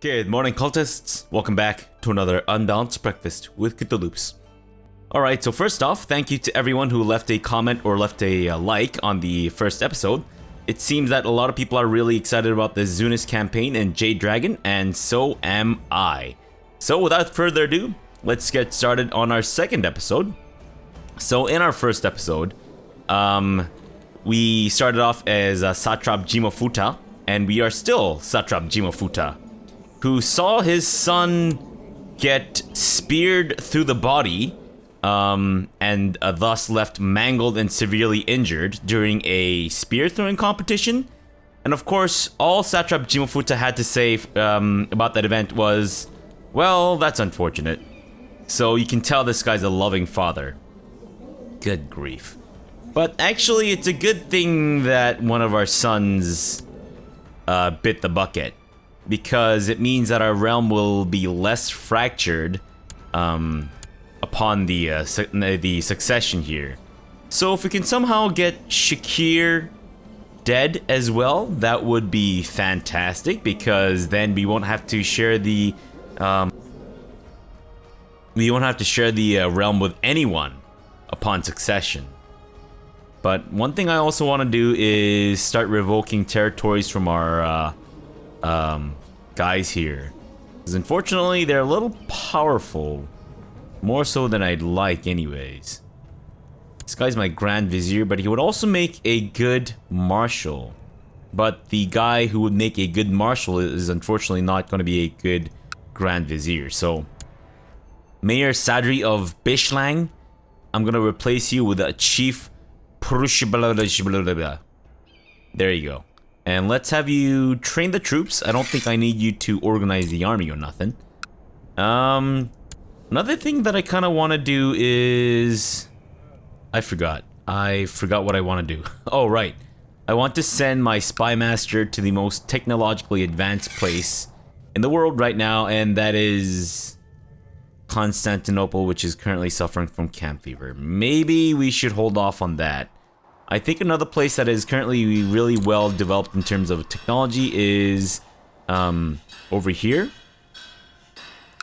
Good morning, cultists. Welcome back to another Unbalanced Breakfast with CthuLoops. Alright, so first off, thank you to everyone who left a comment or left a like on the first episode. It seems that a lot of people are really excited about the Zunis campaign and Jade Dragon, and so am I. So without further ado, let's get started on our second episode. So in our first episode, we started off as Satrap Jimafuta, and we are still Satrap Jimafuta, who saw his son get speared through the body, and thus left mangled and severely injured during a spear throwing competition. And of course, all Satrap Jimafuta had to say about that event was, well, that's unfortunate. So you can tell this guy's a loving father. Good grief. But actually, it's a good thing that one of our sons bit the bucket, because it means that our realm will be less fractured upon the succession here. So if we can somehow get Shakir dead as well, that would be fantastic, because then we won't have to share the realm with anyone upon succession. But one thing I also want to do is start revoking territories from our guys here, because unfortunately they're a little powerful, more so than I'd like anyways. This guy's my Grand Vizier, but he would also make a good Marshal. But the guy who would make a good Marshal is unfortunately not going to be a good Grand Vizier. So, Mayor Sadri of Bishlang, I'm going to replace you with a Chief Prushibala. There you go. And let's have you train the troops. I don't think I need you to organize the army or nothing. Another thing that I kind of want to do is... I forgot what I want to do. Oh, right. I want to send my Spy Master to the most technologically advanced place in the world right now, and that is Constantinople, which is currently suffering from camp fever. Maybe we should hold off on that. I think another place that is currently really well developed in terms of technology is over here.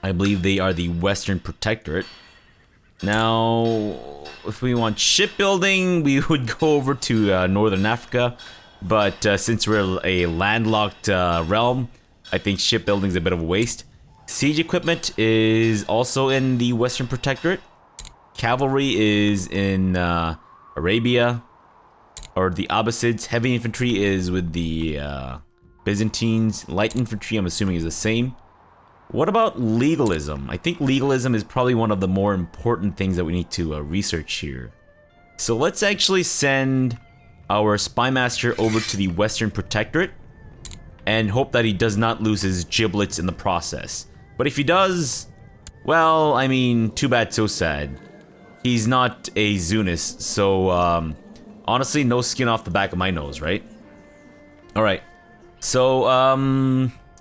I believe they are the Western Protectorate. Now, if we want shipbuilding, we would go over to Northern Africa. But since we're a landlocked realm, I think shipbuilding is a bit of a waste. Siege equipment is also in the Western Protectorate. Cavalry is in Arabia, or the Abbasids. Heavy infantry is with the Byzantines. Light infantry, I'm assuming, is the same. What about legalism? I think legalism is probably one of the more important things that we need to research here. So let's actually send our Spy Master over to the Western Protectorate and hope that he does not lose his giblets in the process. But if he does, well, I mean, too bad, so sad. He's not a Zunis, so honestly, no skin off the back of my nose, right? Alright, so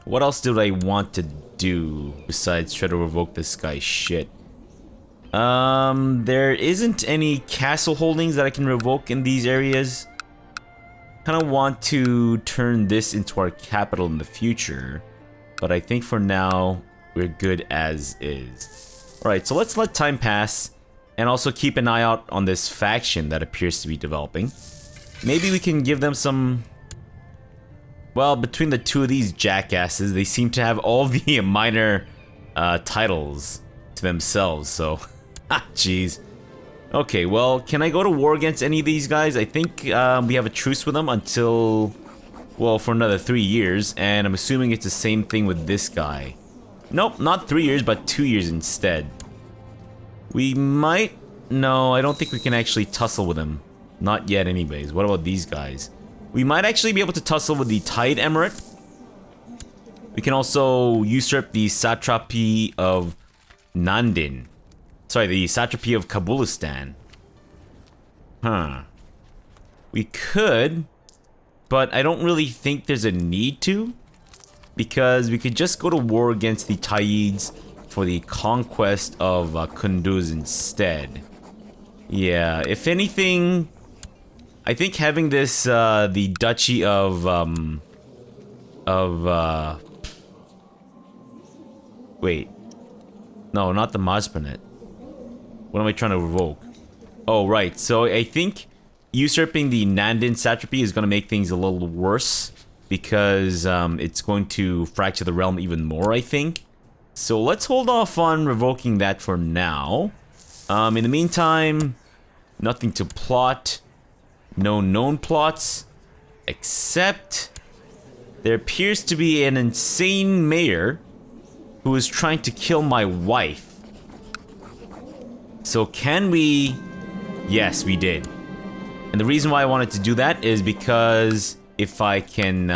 what else did I want to do besides try to revoke this guy's shit? There isn't any castle holdings that I can revoke in these areas. Kind of want to turn this into our capital in the future, but I think for now we're good as is. Alright, so let's let time pass and also keep an eye out on this faction that appears to be developing. Maybe we can give them some... Well, between the two of these jackasses, they seem to have all the minor titles to themselves, so... Ah, jeez. Okay, well, can I go to war against any of these guys? I think we have a truce with them until... Well, for another 3 years, and I'm assuming it's the same thing with this guy. Nope, not 3 years, but 2 years instead. We might... No, I don't think we can actually tussle with him. Not yet anyways. What about these guys? We might actually be able to tussle with the Tide Emirate. We can also usurp the satrapy of Nandin. Sorry, the satrapy of Kabulistan. Huh. We could, but I don't really think there's a need to, because we could just go to war against the Taids for the conquest of Kunduz instead. Yeah, if anything, I think having this, the Duchy of Wait. No, not the Mazpanet. What am I trying to revoke? Oh, right. So I think usurping the Nandin satrapy is going to make things a little worse. Because it's going to fracture the realm even more, I think. So let's hold off on revoking that for now. In the meantime, nothing to plot. No known plots. Except there appears to be an insane mayor who is trying to kill my wife. So can we... Yes, we did. And the reason why I wanted to do that is because if I can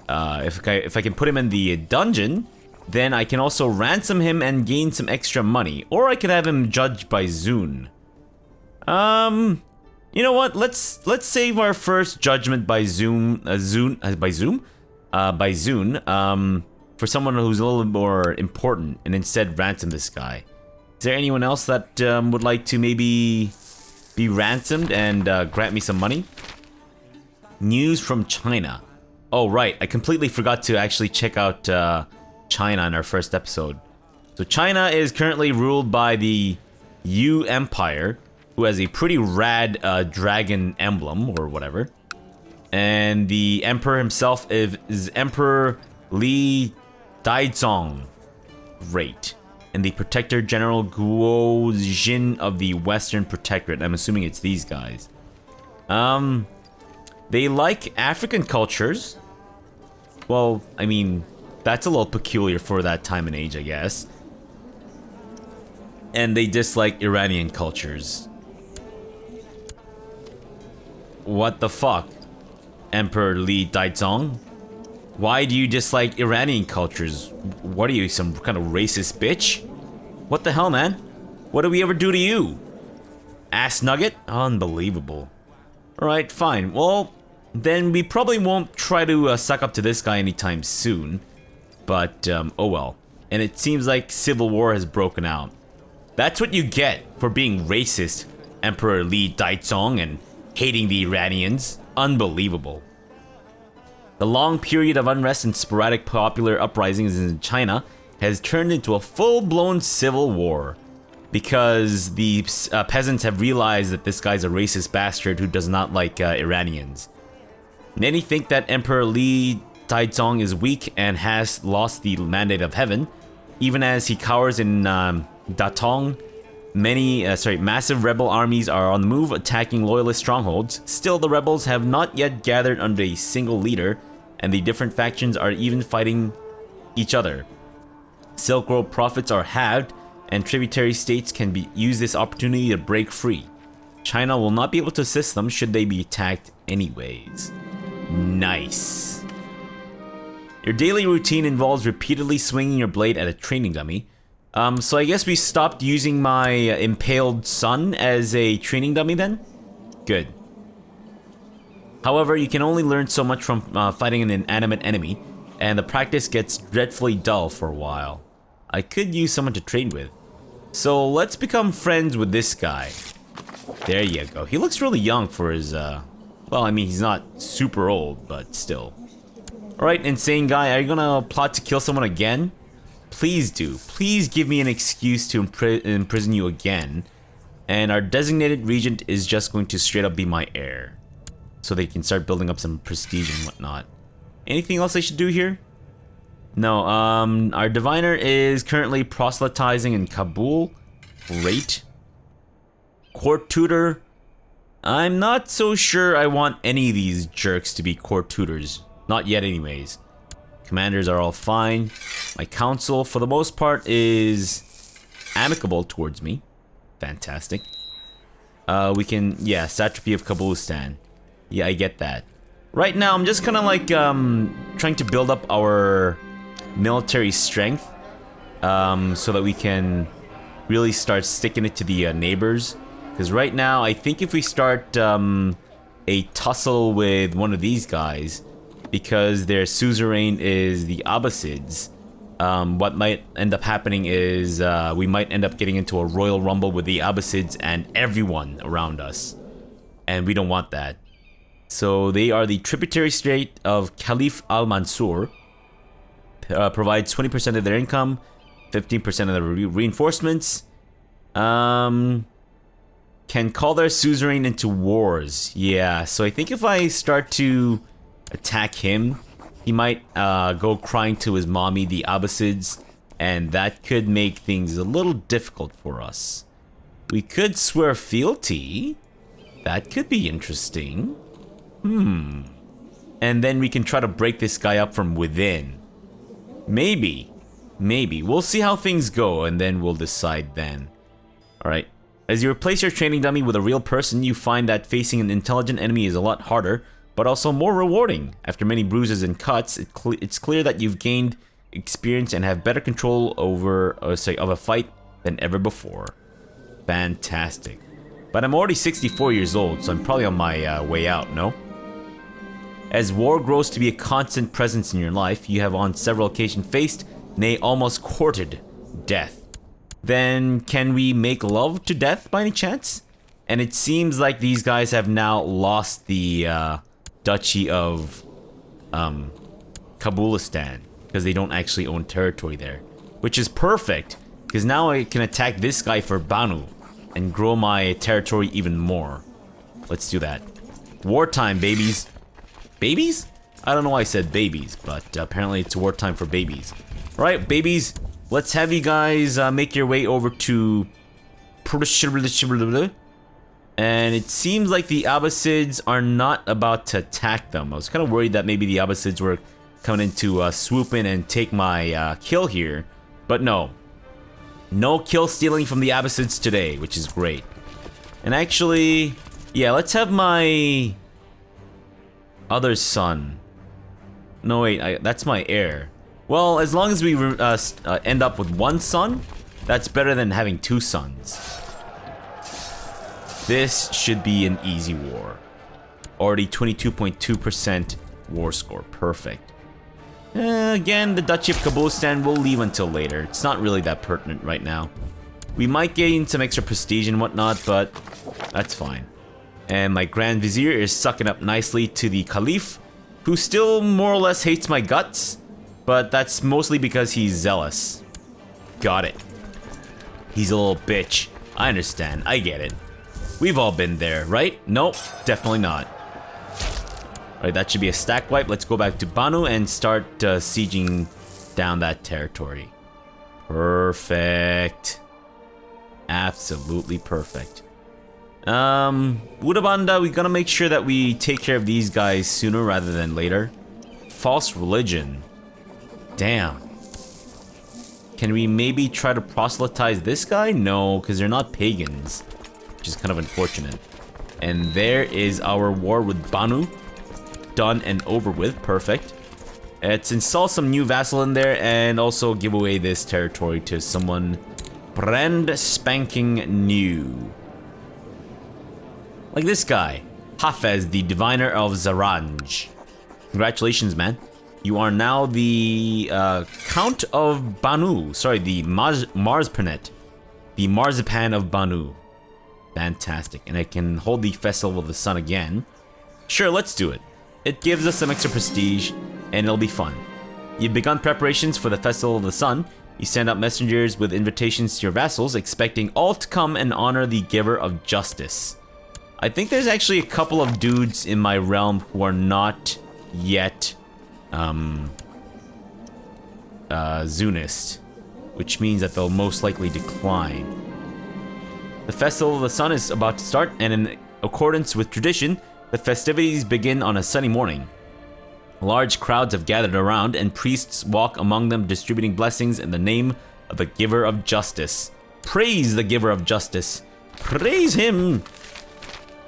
if I can put him in the dungeon, then I can also ransom him and gain some extra money. Or I could have him judged by Zun. You know what? Let's save our first judgment by Zun for someone who's a little more important, and instead ransom this guy. Is there anyone else that would like to maybe be ransomed and grant me some money? News from China. Oh right, I completely forgot to actually check out China in our first episode. So China is currently ruled by the Yu Empire, who has a pretty rad dragon emblem or whatever. And the emperor himself is Emperor Li Daizong. Great. And the Protector General Guo Jin of the Western Protectorate. I'm assuming it's these guys. They like African cultures. Well, I mean, that's a little peculiar for that time and age, I guess. And they dislike Iranian cultures. What the fuck? Emperor Li Daizong? Why do you dislike Iranian cultures? What are you, some kind of racist bitch? What the hell, man? What did we ever do to you? Ass nugget? Unbelievable. Alright, fine. Well, then we probably won't try to suck up to this guy anytime soon. But, oh well. And it seems like civil war has broken out. That's what you get for being racist, Emperor Li Daizong, and hating the Iranians. Unbelievable. The long period of unrest and sporadic popular uprisings in China has turned into a full-blown civil war. Because the peasants have realized that this guy's a racist bastard who does not like Iranians. Many think that Emperor Li Daizong is weak and has lost the mandate of heaven. Even as he cowers in Datong, massive rebel armies are on the move attacking loyalist strongholds. Still, the rebels have not yet gathered under a single leader, and the different factions are even fighting each other. Silk Road profits are halved, and tributary states can use this opportunity to break free. China will not be able to assist them should they be attacked anyways. Nice. Your daily routine involves repeatedly swinging your blade at a training dummy. So I guess we stopped using my impaled son as a training dummy then? Good. However, you can only learn so much from fighting an inanimate enemy, and the practice gets dreadfully dull for a while. I could use someone to train with. So let's become friends with this guy. There you go. He looks really young for his, well, I mean, he's not super old, but still. Alright, insane guy, are you gonna plot to kill someone again? Please do. Please give me an excuse to imprison you again. And our designated regent is just going to straight up be my heir. So they can start building up some prestige and whatnot. Anything else I should do here? No, our diviner is currently proselytizing in Kabul. Great. Court tutor. I'm not so sure I want any of these jerks to be court tutors. Not yet anyways. Commanders are all fine. My council, for the most part, is amicable towards me. Fantastic. We can, yeah, Satrapy of Kabulistan. Yeah, I get that. Right now, I'm just kind of like, trying to build up our military strength. So that we can really start sticking it to the neighbors. Because right now, I think if we start a tussle with one of these guys, because their suzerain is the Abbasids, what might end up happening is we might end up getting into a royal rumble with the Abbasids and everyone around us. And we don't want that. So they are the tributary state of Caliph al-Mansur. provides 20% of their income, 15% of the reinforcements. Can call their suzerain into wars. Yeah, so I think if I start to attack him, he might go crying to his mommy, the Abbasids, and that could make things a little difficult for us. We could swear fealty. That could be interesting. And then we can try to break this guy up from within. Maybe. We'll see how things go, and then we'll decide then. Alright. As you replace your training dummy with a real person, you find that facing an intelligent enemy is a lot harder, but also more rewarding. After many bruises and cuts, it's clear that you've gained experience and have better control over, of a fight than ever before. Fantastic. But I'm already 64 years old, so I'm probably on my way out, no? As war grows to be a constant presence in your life, you have on several occasions faced, nay almost courted, death. Then can we make love to death by any chance? And it seems like these guys have now lost the Duchy of Kabulistan, because they don't actually own territory there. Which is perfect, because now I can attack this guy for Banu and grow my territory even more. Let's do that. Wartime, babies. Babies? I don't know why I said babies, but apparently it's wartime for babies. Alright, babies, let's have you guys make your way over to... And it seems like the Abbasids are not about to attack them. I was kind of worried that maybe the Abbasids were coming in to swoop in and take my kill here. But no. No kill stealing from the Abbasids today, which is great. And actually, yeah, let's have my other son. No, wait, that's my heir. Well, as long as we end up with one son, that's better than having two sons. This should be an easy war. Already 22.2% war score. Perfect. Again, the Duchy of Kabulistan will leave until later. It's not really that pertinent right now. We might gain some extra prestige and whatnot, but that's fine. And my Grand Vizier is sucking up nicely to the Caliph, who still more or less hates my guts, but that's mostly because he's zealous. Got it. He's a little bitch. I understand. I get it. We've all been there, right? Nope, definitely not. Alright, that should be a stack wipe. Let's go back to Banu and start sieging down that territory. Perfect. Absolutely perfect. Udabanda, we gotta make sure that we take care of these guys sooner rather than later. False religion. Damn. Can we maybe try to proselytize this guy? No, because they're not pagans. Which is kind of unfortunate. And there is our war with Banu. Done and over with. Perfect. Let's install some new vassal in there and also give away this territory to someone brand spanking new. Like this guy. Hafez, the diviner of Zaranj. Congratulations, man. You are now the Count of Banu. Sorry, the Marzpanet. The Marzipan of Banu. Fantastic. And I can hold the Festival of the Sun again. Sure, let's do it. It gives us some extra prestige, and it'll be fun. You've begun preparations for the Festival of the Sun. You send out messengers with invitations to your vassals, expecting all to come and honor the Giver of Justice. I think there's actually a couple of dudes in my realm who are not yet Zunist, which means that they'll most likely decline. The Festival of the Sun is about to start, and in accordance with tradition, the festivities begin on a sunny morning. Large crowds have gathered around, and priests walk among them, distributing blessings in the name of the Giver of Justice. Praise the Giver of Justice. Praise him!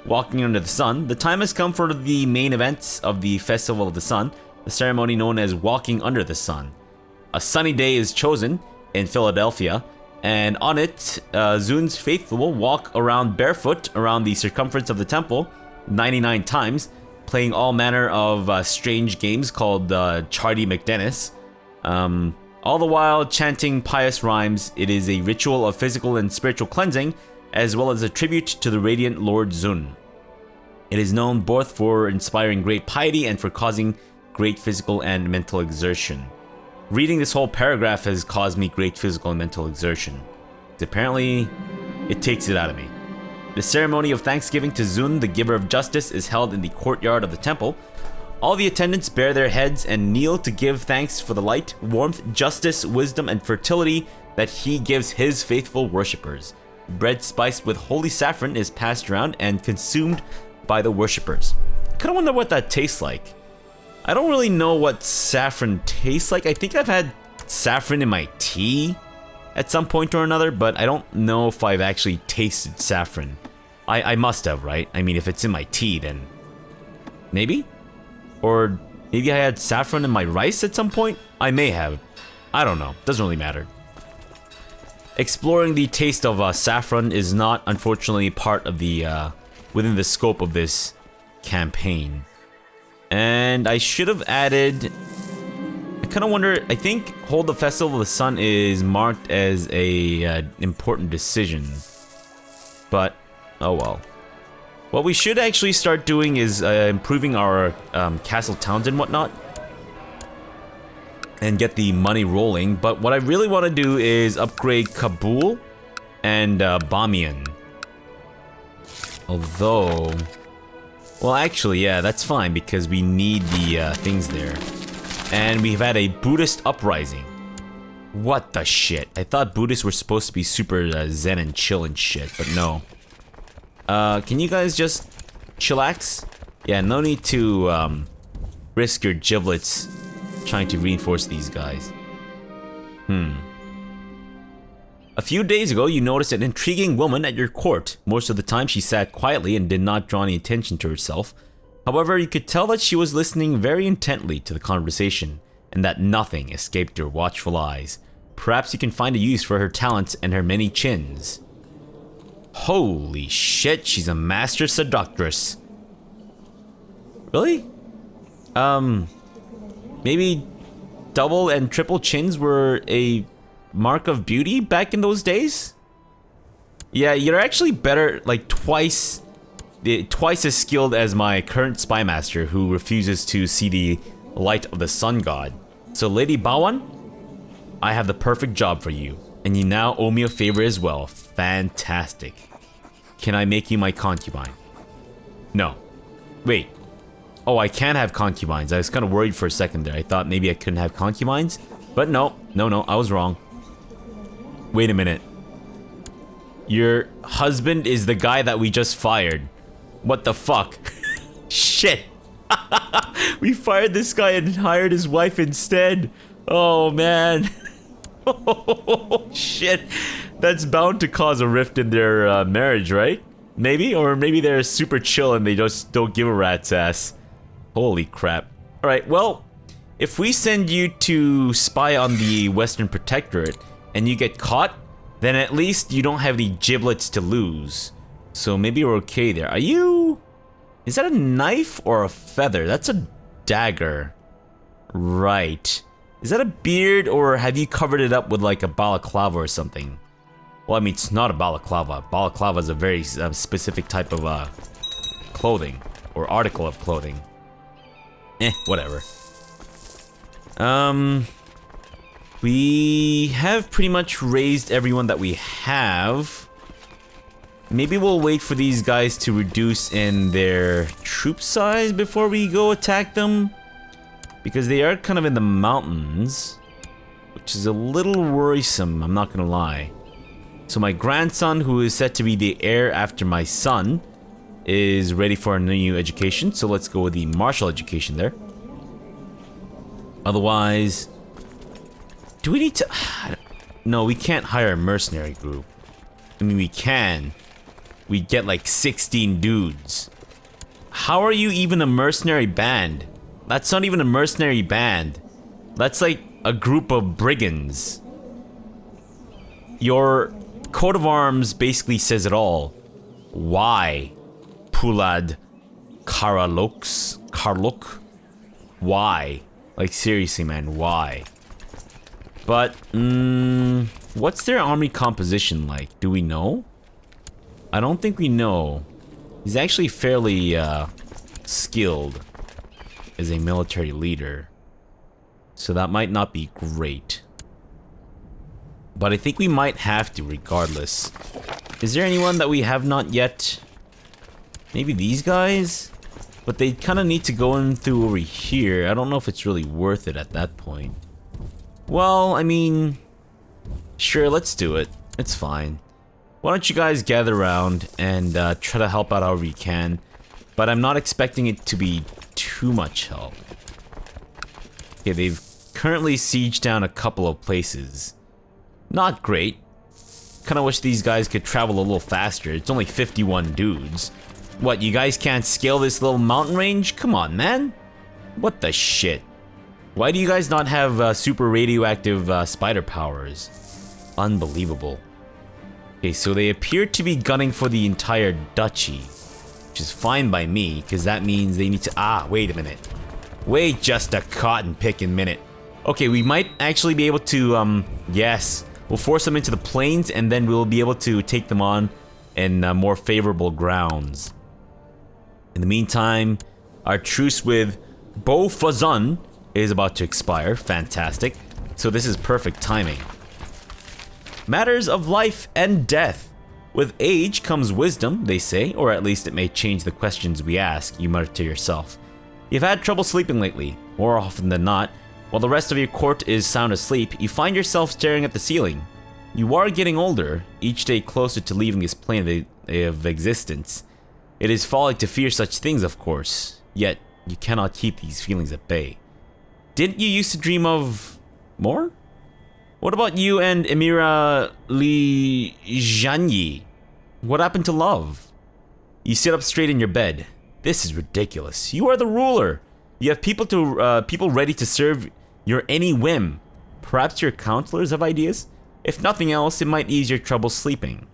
Walking under the sun, the time has come for the main events of the Festival of the Sun, the ceremony known as Walking Under the Sun. A sunny day is chosen in Philadelphia, and on it, Zun's faithful will walk around barefoot around the circumference of the temple 99 times, playing all manner of strange games called Chardy McDennis. All the while chanting pious rhymes. It is a ritual of physical and spiritual cleansing, as well as a tribute to the radiant Lord Zun. It is known both for inspiring great piety and for causing great physical and mental exertion. Reading this whole paragraph has caused me great physical and mental exertion. Apparently, it takes it out of me. The ceremony of thanksgiving to Zun, the giver of justice, is held in the courtyard of the temple. All the attendants bare their heads and kneel to give thanks for the light, warmth, justice, wisdom, and fertility that he gives his faithful worshippers. Bread spiced with holy saffron is passed around and consumed by the worshippers. I kind of wonder what that tastes like. I don't really know what saffron tastes like. I think I've had saffron in my tea at some point or another, but I don't know if I've actually tasted saffron. I must have, right? I mean, if it's in my tea, then maybe? Or maybe I had saffron in my rice at some point? I may have. I don't know. Doesn't really matter. Exploring the taste of saffron is not, unfortunately, part of the, within the scope of this campaign. And I should have added... I kind of wonder, I think Hold the Festival of the Sun is marked as a important decision. But, oh well. What we should actually start doing is improving our castle towns and whatnot. And get the money rolling. But what I really want to do is upgrade Kabul and Bamiyan. Although... Well, actually, yeah, that's fine because we need the things there. And we've had a Buddhist uprising. What the shit? I thought Buddhists were supposed to be super zen and chill and shit, but no. Can you guys just chillax? Yeah, no need to risk your giblets trying to reinforce these guys. A few days ago, you noticed an intriguing woman at your court. Most of the time, she sat quietly and did not draw any attention to herself. However, you could tell that she was listening very intently to the conversation, and that nothing escaped her watchful eyes. Perhaps you can find a use for her talents and her many chins. Holy shit, she's a master seductress. Really? Maybe double and triple chins were a mark of beauty back in those days? Yeah, you're actually better, like twice as skilled as my current spy master who refuses to see the light of the sun god. So Lady Bawan, I have the perfect job for you, and you now owe me a favor as well. Fantastic. Can I make you my concubine? No. Wait. Oh, I can have concubines. I was kind of worried for a second there. I thought maybe I couldn't have concubines, but no, I was wrong. Wait a minute. Your husband is the guy that we just fired. What the fuck? Shit. We fired this guy and hired his wife instead. Oh, man. Oh, shit. That's bound to cause a rift in their marriage, right? Maybe? Or maybe they're super chill and they just don't give a rat's ass. Holy crap. Alright, well, if we send you to spy on the Western Protectorate and you get caught, then at least you don't have any giblets to lose. So maybe we're okay there. Are you... Is that a knife or a feather? That's a dagger. Right. Is that a beard or have you covered it up with like a balaclava or something? Well, I mean, it's not a balaclava. Balaclava is a very specific type of clothing or article of clothing. Whatever. We have pretty much raised everyone that we have. Maybe we'll wait for these guys to reduce in their troop size before we go attack them. Because they are kind of in the mountains, which is a little worrisome, I'm not gonna lie. So my grandson, who is set to be the heir after my son, is ready for a new education. So let's go with the martial education there. Otherwise, do we need to... No, we can't hire a mercenary group. I mean, we can. We get like 16 dudes. How are you even a mercenary band? That's not even a mercenary band. That's like a group of brigands. Your coat of arms basically says it all. Why? Pulad Karluk? Why? Like seriously, man, why? But, what's their army composition like? Do we know? I don't think we know. He's actually fairly, skilled as a military leader. So that might not be great. But I think we might have to regardless. Is there anyone that we have not yet? Maybe these guys? But they kind of need to go in through over here. I don't know if it's really worth it at that point. Well, I mean... Sure, let's do it. It's fine. Why don't you guys gather around and try to help out however you can. But I'm not expecting it to be too much help. Okay, they've currently sieged down a couple of places. Not great. Kinda wish these guys could travel a little faster. It's only 51 dudes. What, you guys can't scale this little mountain range? Come on, man. What the shit? Why do you guys not have super radioactive spider powers? Unbelievable. Okay, so they appear to be gunning for the entire duchy. Which is fine by me, because that means they need to... Ah, wait a minute. Wait just a cotton-picking minute. Okay, we might actually be able to, yes. We'll force them into the plains, and then we'll be able to take them on in more favorable grounds. In the meantime, our truce with Bo Fazun is about to expire. Fantastic. So this is perfect timing. Matters of life and death. With age comes wisdom, they say, or at least it may change the questions we ask, you mutter to yourself. You've had trouble sleeping lately. More often than not, while the rest of your court is sound asleep, you find yourself staring at the ceiling. You are getting older, each day closer to leaving this plane of existence. It is folly to fear such things, of course, yet you cannot keep these feelings at bay. Didn't you used to dream of... more? What about you and Emira Li Zhanyi? What happened to love? You sit up straight in your bed. This is ridiculous. You are the ruler. You have people ready to serve your any whim. Perhaps your counselors have ideas? If nothing else, it might ease your trouble sleeping.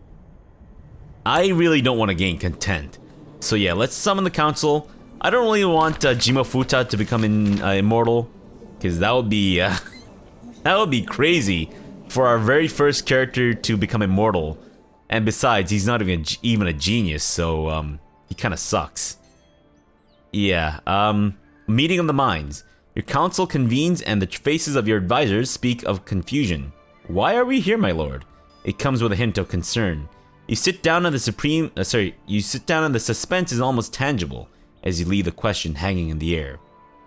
I really don't want to gain content. So yeah, let's summon the council. I don't really want Jimafuta to become immortal, because that would be that would be crazy for our very first character to become immortal. And besides, he's not even a genius, so he kind of sucks. Yeah, meeting of the minds. Your council convenes and the faces of your advisors speak of confusion. Why are we here, my lord? It comes with a hint of concern. You sit down and the suspense is almost tangible as you leave the question hanging in the air.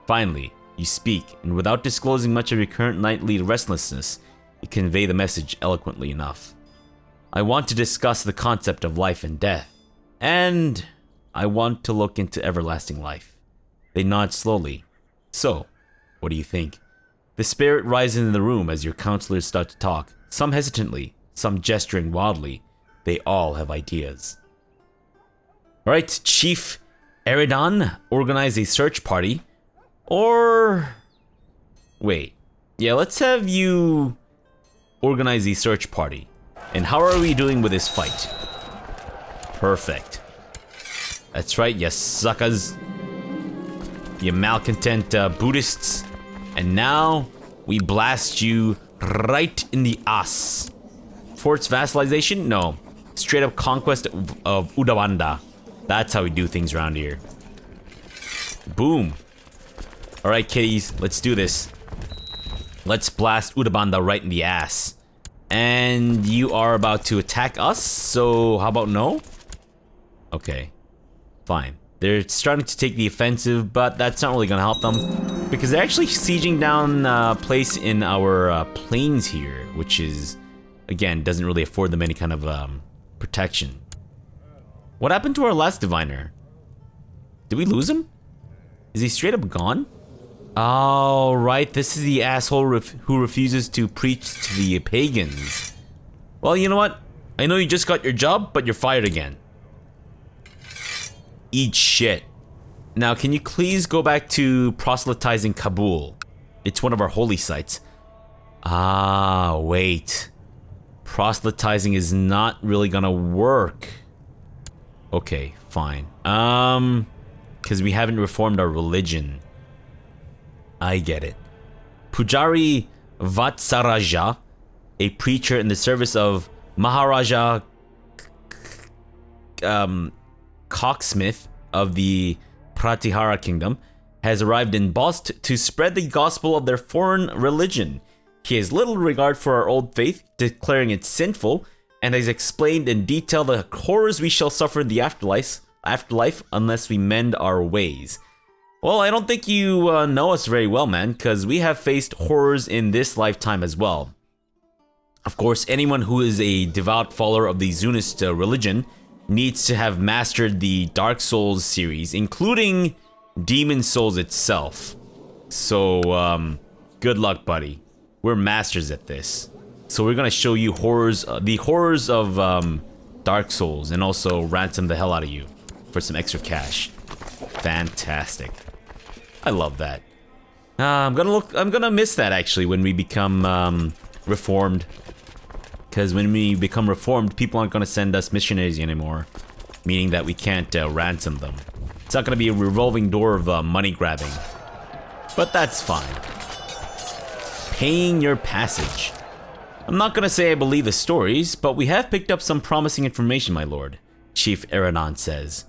Finally, you speak, and without disclosing much of your current nightly restlessness, you convey the message eloquently enough. I want to discuss the concept of life and death, and I want to look into everlasting life. They nod slowly. So, what do you think? The spirit rises in the room as your counselors start to talk, some hesitantly, some gesturing wildly. They all have ideas. Alright, Chief Eridan, organize a search party. Or... wait. Yeah, let's have you organize a search party. And how are we doing with this fight? Perfect. That's right, you suckers. You malcontent Buddhists. And now, we blast you right in the ass. Fort's vassalization? No. Straight up conquest of Udawanda. That's how we do things around here. Boom. Alright, kiddies, let's do this. Let's blast Udawanda right in the ass. And you are about to attack us, so how about no? Okay. Fine. They're starting to take the offensive, but that's not really gonna help them. Because they're actually sieging down a place in our plains here, which is, again, doesn't really afford them any kind of protection. What happened to our last diviner? Did we lose him? Is he straight up gone? Oh, right, this is the asshole who refuses to preach to the pagans. Well, you know what? I know you just got your job, but you're fired again. Eat shit. Now, can you please go back to proselytizing Kabul? It's one of our holy sites. Ah, wait. Proselytizing is not really gonna work. Okay, fine. Because we haven't reformed our religion. I get it. Pujari Vatsaraja, a preacher in the service of Maharaja Cocksmith of the Pratihara Kingdom, has arrived in Bost to spread the gospel of their foreign religion. He has little regard for our old faith, declaring it sinful, and has explained in detail the horrors we shall suffer in the afterlife unless we mend our ways. Well, I don't think you know us very well, man, because we have faced horrors in this lifetime as well. Of course, anyone who is a devout follower of the Zunist religion needs to have mastered the Dark Souls series, including Demon Souls itself. So, good luck, buddy. We're masters at this. So we're gonna show you the horrors of Dark Souls, and also ransom the hell out of you for some extra cash. Fantastic. I love that. I'm gonna miss that actually when we become reformed. Because when we become reformed, people aren't gonna send us missionaries anymore, meaning that we can't ransom them. It's not gonna be a revolving door of money grabbing, but that's fine. Paying your passage. I'm not gonna say I believe the stories, but we have picked up some promising information, my lord, Chief Eranon says.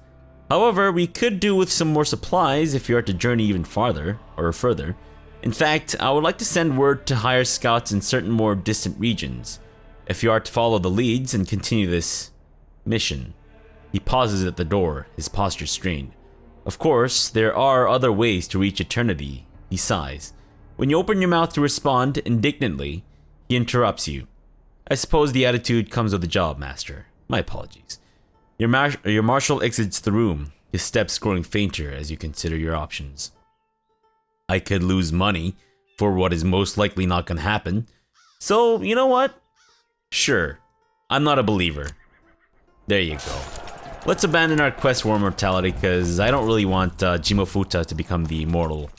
However, we could do with some more supplies if you are to journey even farther, or further. In fact, I would like to send word to hire scouts in certain more distant regions, if you are to follow the leads and continue this mission. He pauses at the door, his posture strained. Of course, there are other ways to reach eternity, he sighs. When you open your mouth to respond indignantly, he interrupts you. I suppose the attitude comes with the job, master. My apologies. Your marshal exits the room, his steps growing fainter as you consider your options. I could lose money for what is most likely not gonna happen. So, you know what? Sure. I'm not a believer. There you go. Let's abandon our quest for immortality, because I don't really want Jimofuta to become the immortal.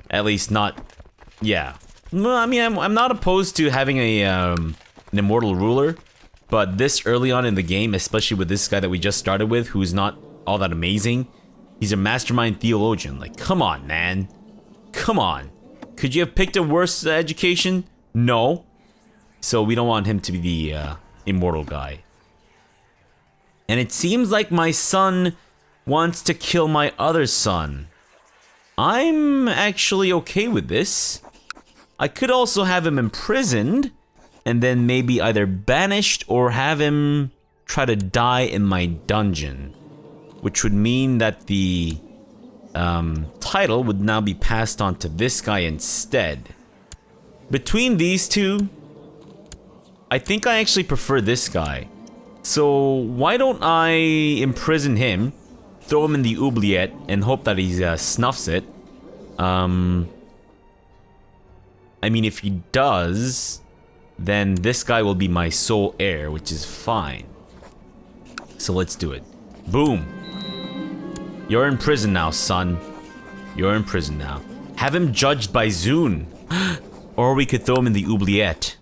At least not... yeah. I mean, I'm not opposed to having an immortal ruler, but this early on in the game, especially with this guy that we just started with, who's not all that amazing, he's a mastermind theologian. Like, come on, man. Come on. Could you have picked a worse education? No. So we don't want him to be the immortal guy. And it seems like my son wants to kill my other son. I'm actually okay with this. I could also have him imprisoned, and then maybe either banished or have him try to die in my dungeon. Which would mean that the title would now be passed on to this guy instead. Between these two, I think I actually prefer this guy. So why don't I imprison him, throw him in the oubliette, and hope that he snuffs it. I mean, if he does, then this guy will be my sole heir, which is fine. So let's do it. Boom. You're in prison now, son. You're in prison now. Have him judged by Zun. Or we could throw him in the oubliette.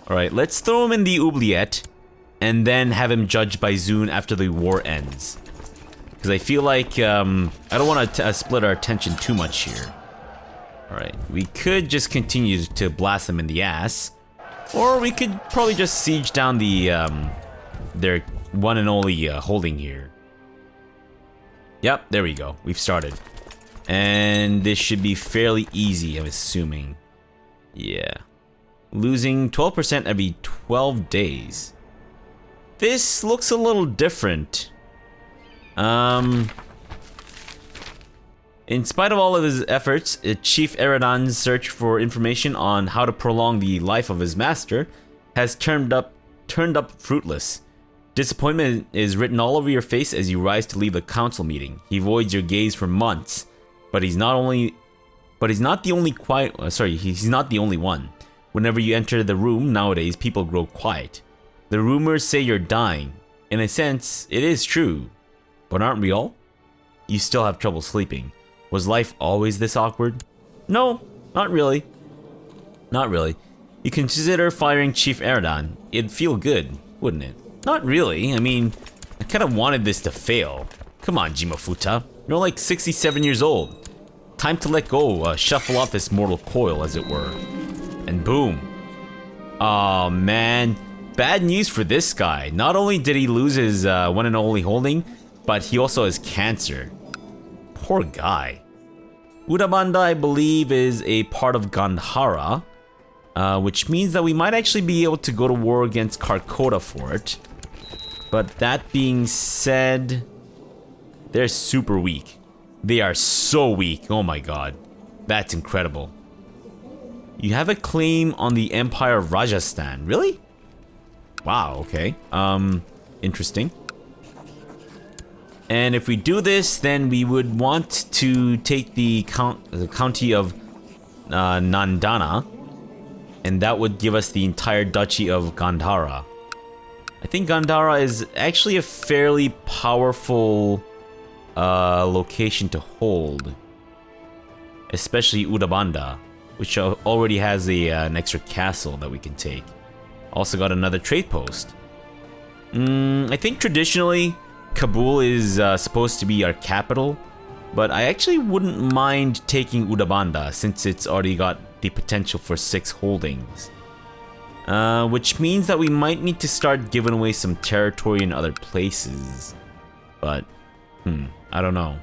Alright, let's throw him in the oubliette, and then have him judged by Zun after the war ends. Because I feel like, I don't want to split our attention too much here. Alright, we could just continue to blast them in the ass. Or we could probably just siege down the, their one and only holding here. Yep, there we go. We've started. And this should be fairly easy, I'm assuming. Yeah. Losing 12% every 12 days. This looks a little different. In spite of all of his efforts, Chief Eredon's search for information on how to prolong the life of his master has turned up fruitless. Disappointment is written all over your face as you rise to leave the council meeting. He avoids your gaze for months, but he's not the only one. Whenever you enter the room nowadays, people grow quiet. The rumors say you're dying. In a sense, it is true. But aren't we all? You still have trouble sleeping. Was life always this awkward? No, not really. Not really. You consider firing Chief Eredon. It'd feel good, wouldn't it? Not really. I mean, I kind of wanted this to fail. Come on, Jimofuta. You're like 67 years old. Time to let go, shuffle off this mortal coil, as it were. And boom. Aw, man. Bad news for this guy. Not only did he lose his one and only holding, but he also has cancer. Poor guy. Udabanda, I believe, is a part of Gandhara, which means that we might actually be able to go to war against Karkota for it. But that being said, they're super weak. They are so weak. Oh my god. That's incredible. You have a claim on the Empire of Rajasthan. Really? Wow, okay. Interesting. And if we do this, then we would want to take the county of Nandana, and that would give us the entire duchy of Gandhara. I think Gandhara is actually a fairly powerful location to hold, especially Udabanda, which already has an extra castle that we can take. Also got another trade post. I think traditionally Kabul is supposed to be our capital, but I actually wouldn't mind taking Udabanda since it's already got the potential for 6 holdings. Which means that we might need to start giving away some territory in other places. But, I don't know.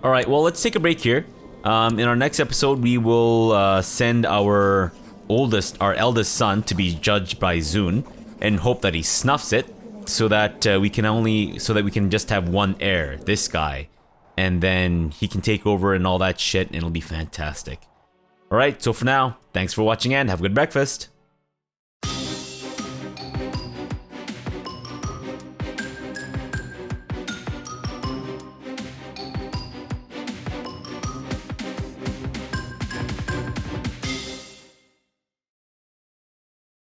Alright, well, let's take a break here. In our next episode, we will send our eldest son to be judged by Zun and hope that he snuffs it, so that we can just have one heir, this guy, and then he can take over and all that shit, and it'll be fantastic. Alright, so for now, thanks for watching and have a good breakfast.